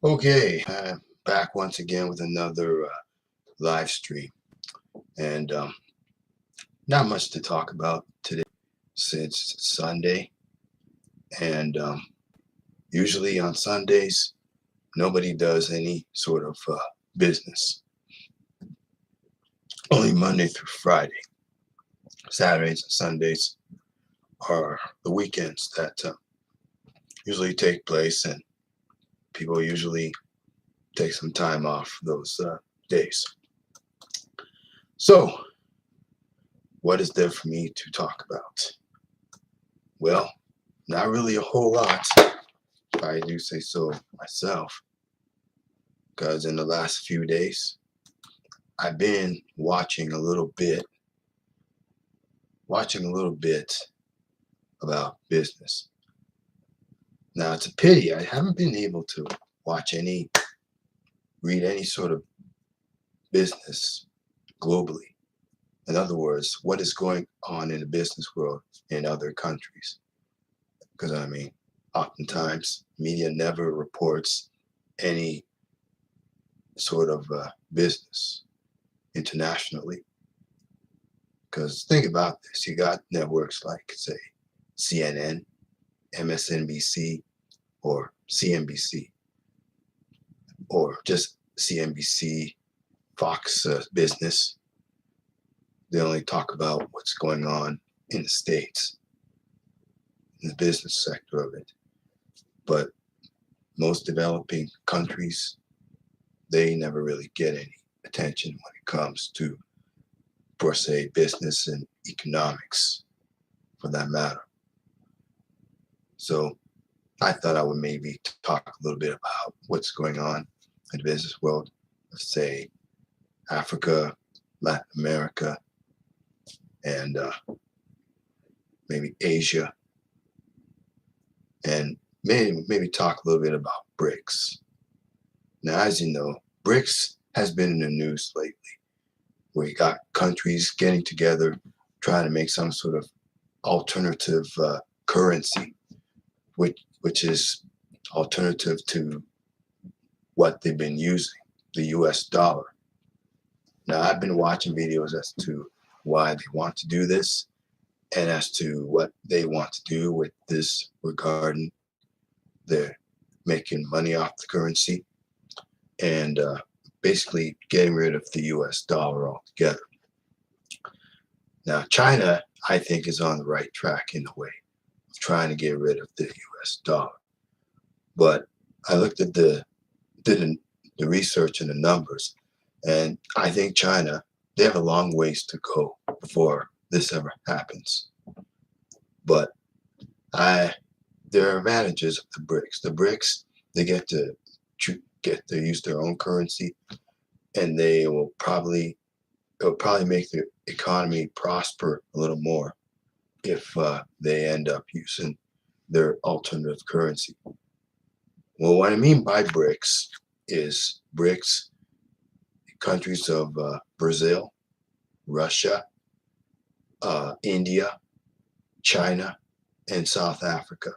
Okay, back once again with another live stream, and not much to talk about today since it's Sunday, and usually on Sundays nobody does any sort of business. Only Monday through Friday. Saturdays and Sundays are the weekends that usually take place, and people usually take some time off those days. So, what is there for me to talk about? Well, not really a whole lot, if I do say so myself, because in the last few days, I've been watching a little bit about business. Now, it's a pity I haven't been able to read any sort of business globally. In other words, what is going on in the business world in other countries. Because, oftentimes media never reports any sort of business internationally. Because think about this, you got networks like, say, CNN, MSNBC, or CNBC, or just CNBC, Fox Business. They only talk about what's going on in the States, in the business sector of it. But most developing countries, they never really get any attention when it comes to, per se, business and economics, for that matter. So I thought I would maybe talk a little bit about what's going on in the business world, let's say Africa, Latin America, and maybe Asia, and maybe talk a little bit about BRICS. Now, as you know, BRICS has been in the news lately, where you got countries getting together, trying to make some sort of alternative currency, which is alternative to what they've been using, the US dollar. Now, I've been watching videos as to why they want to do this and as to what they want to do with this regarding their making money off the currency and basically getting rid of the US dollar altogether. Now, China, I think, is on the right track in a way of trying to get rid of the US dollar. But I looked at the research and the numbers, and I think China, they have a long ways to go before this ever happens. But there are advantages of the BRICS. The BRICS, they get to use their own currency, and it'll probably make the economy prosper a little more if they end up using their alternative currency. Well, what I mean by BRICS is BRICS countries of Brazil, Russia, India, China, and South Africa.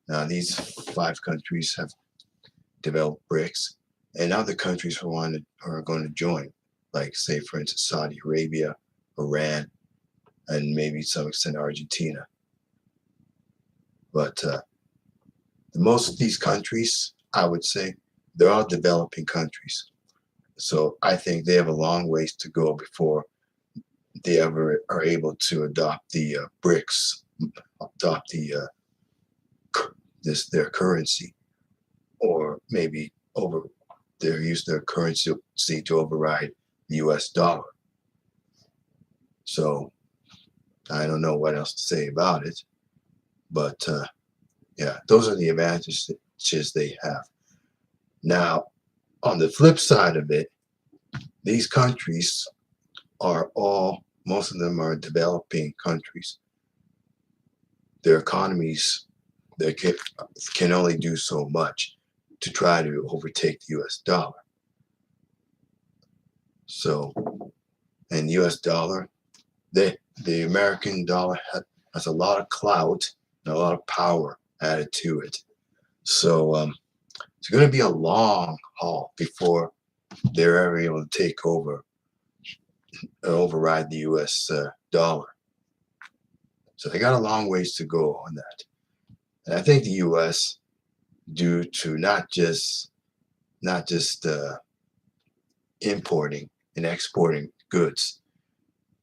Now, these 5 countries have developed BRICS, and other countries are going to join, like, say, for instance, Saudi Arabia, Iran, and maybe to some extent Argentina. But most of these countries, I would say, they're all developing countries. So I think they have a long ways to go before they ever are able to adopt the BRICS, adopt their currency, or maybe use their currency to override the U.S. dollar. So I don't know what else to say about it, but yeah, those are the advantages they have. Now, on the flip side of it, these countries most of them are developing countries. Their economies, they can only do so much to try to overtake the US dollar. So, and US dollar, the American dollar has a lot of clout and a lot of power added to it. So It's going to be a long haul before they're ever able to take over and override the U.S. Dollar. So they got a long ways to go on that. And I think the U.S., due to not just importing and exporting goods,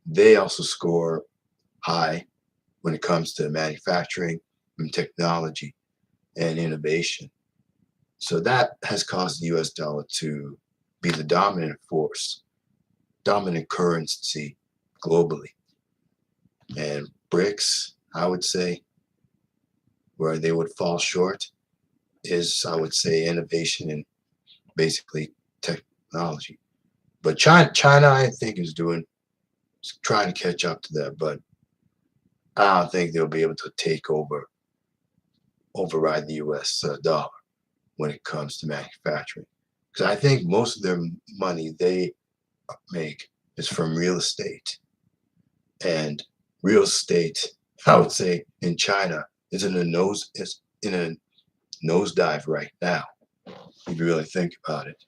they also score high when it comes to manufacturing and technology and innovation. So that has caused the US dollar to be the dominant force, dominant currency globally. And BRICS, I would say, where they would fall short is, I would say, innovation and basically technology. But China, I think, is trying to catch up to that, but I don't think they'll be able to override the U.S. Dollar when it comes to manufacturing. Because I think most of their money they make is from real estate. And real estate, I would say, in China is in a nosedive right now, if you really think about it.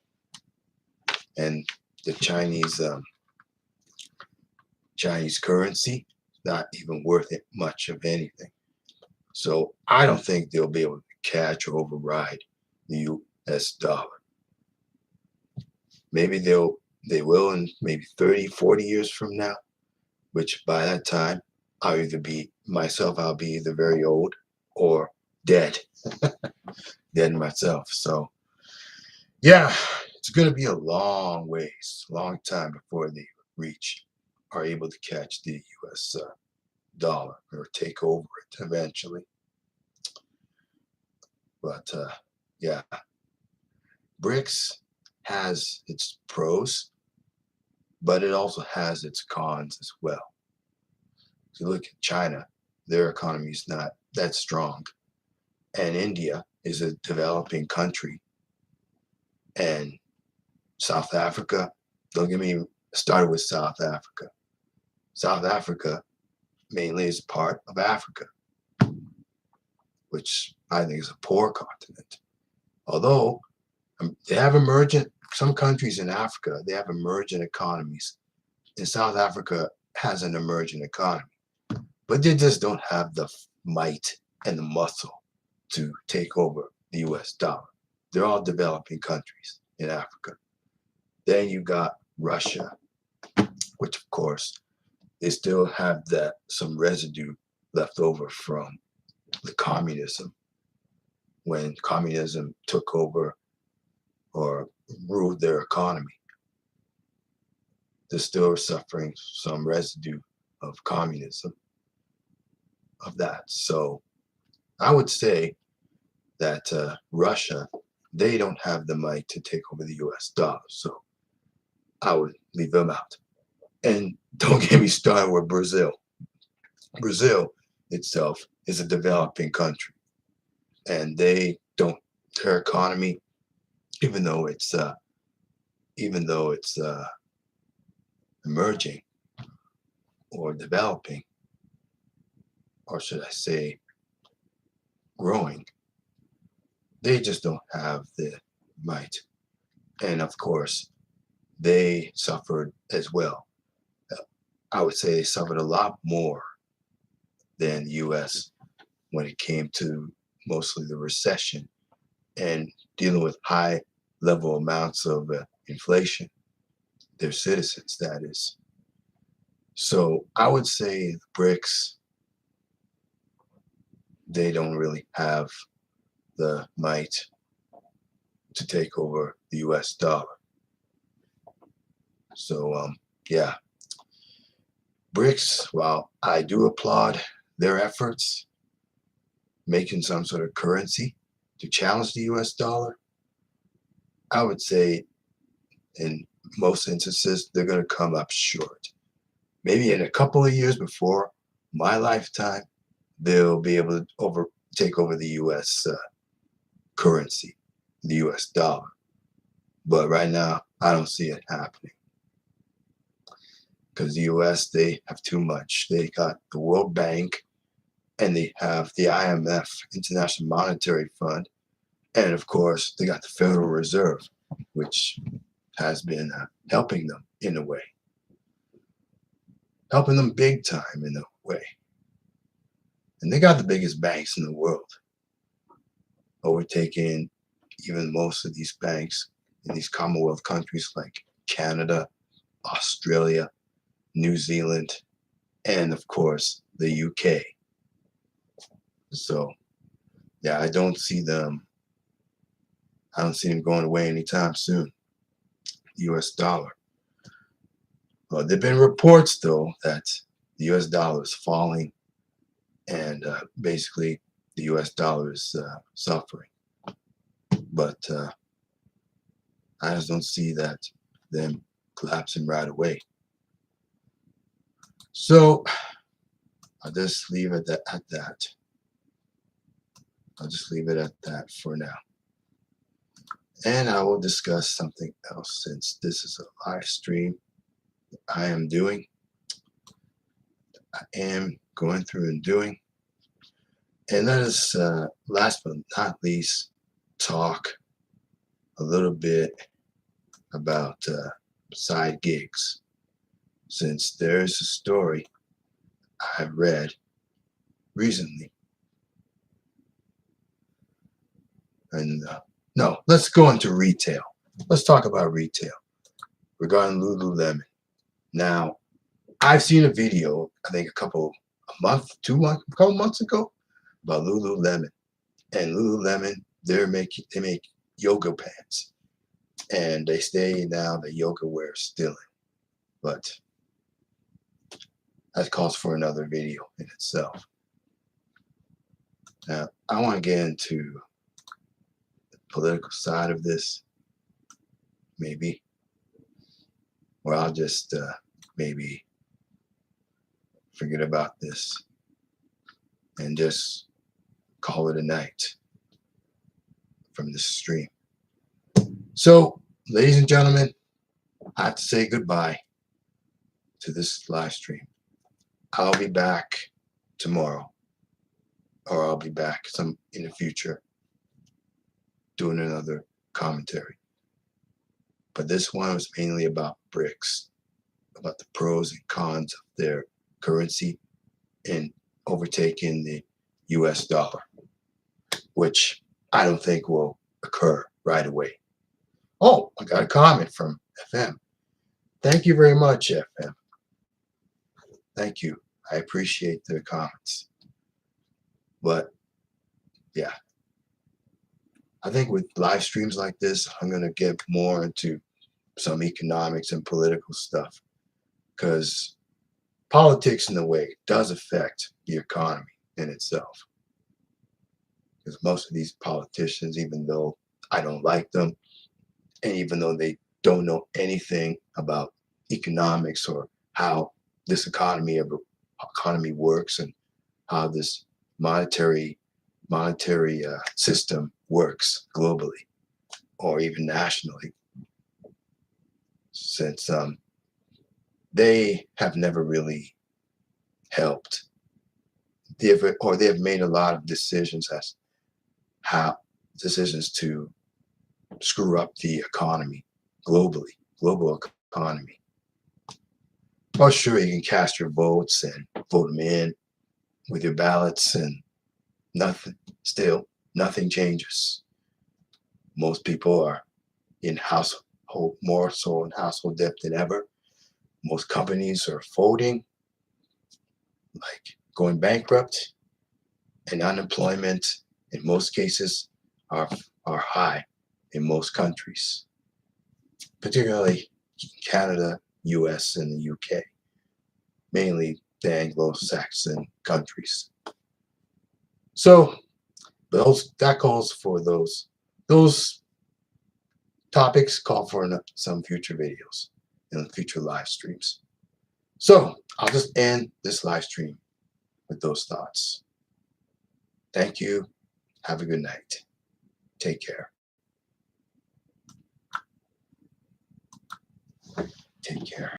And the Chinese currency not even worth it much of anything. So I don't think they'll be able to catch or override the US dollar. Maybe they will in maybe 30, 40 years from now, which by that time I'll be either very old or dead. Dead myself. So yeah, it's gonna be a long time before they are able to catch the US dollar or take over it eventually. But yeah, BRICS has its pros, but it also has its cons as well. If you look at China, their economy is not that strong, and India is a developing country, and South Africa. Don't get me started with South Africa. South Africa mainly is part of Africa, which I think is a poor continent. Although they have some countries in Africa, they have emergent economies. And South Africa has an emergent economy, but they just don't have the might and the muscle to take over the US dollar. They're all developing countries in Africa. Then you got Russia, which of course, they still have some residue left over from the communism, when communism took over or ruled their economy. They're still suffering some residue of communism, of that. So I would say that Russia, they don't have the might to take over the US dollar. So I would leave them out. And don't get me started with Brazil. Brazil itself is a developing country, and their economy, even though it's emerging or developing, or should I say growing, they just don't have the might. And of course, they suffered as well. I would say they suffered a lot more than the US when it came to mostly the recession and dealing with high level amounts of inflation, their citizens, that is. So I would say the BRICS, they don't really have the might to take over the US dollar. So yeah, BRICS, while I do applaud their efforts making some sort of currency to challenge the US dollar, I would say in most instances they're going to come up short. Maybe in a couple of years before my lifetime, they'll be able to take over the US currency, the US dollar. But right now, I don't see it happening. Because the US, they have too much. They got the World Bank, and they have the IMF, International Monetary Fund, And of course, they got the Federal Reserve, which has been helping them in a way, helping them big time in a way. And they got the biggest banks in the world, overtaking even most of these banks in these Commonwealth countries like Canada, Australia, New Zealand, and of course the UK. So yeah, I don't see them going away anytime soon. The US dollar. Well, there've been reports though that the US dollar is falling, and basically the US dollar is suffering. But I just don't see that them collapsing right away. So I'll just leave it at that. I'll just leave it at that for now. And I will discuss something else, since this is a live stream I am doing. I am going through and doing. And let us, last but not least, talk a little bit about side gigs, since there's a story I read recently. And no, let's go into retail. Let's talk about retail regarding Lululemon. Now, I've seen a video, I think a couple months ago, about Lululemon. And Lululemon, they make yoga pants, and they say now that yoga wear is stealing. But that calls for another video in itself. Now, I want to get into the political side of this, maybe, or I'll just maybe forget about this and just call it a night from this stream. So, ladies and gentlemen, I have to say goodbye to this live stream. I'll be back tomorrow, or I'll be back in the future doing another commentary. But this one was mainly about BRICS, about the pros and cons of their currency and overtaking the US dollar, which I don't think will occur right away. Oh, I got a comment from FM. Thank you very much, FM. Thank you. I appreciate the comments. But yeah, I think with live streams like this, I'm going to get more into some economics and political stuff, because politics in a way does affect the economy in itself. Because most of these politicians, even though I don't like them, and even though they don't know anything about economics or how this economy works and how this monetary system works globally or even nationally, since they have never really helped. They have made a lot of decisions to screw up the economy globally, global economy. Oh, sure, you can cast your votes and vote them in with your ballots, and nothing changes. Most people are more so in household debt than ever. Most companies are folding, like going bankrupt, and unemployment in most cases are high in most countries, particularly Canada, US, and the UK, mainly the Anglo-Saxon countries. So that calls for those topics call for some future videos and future live streams. So I'll just end this live stream with those thoughts. Thank you. Have a good night. Take care. Take care.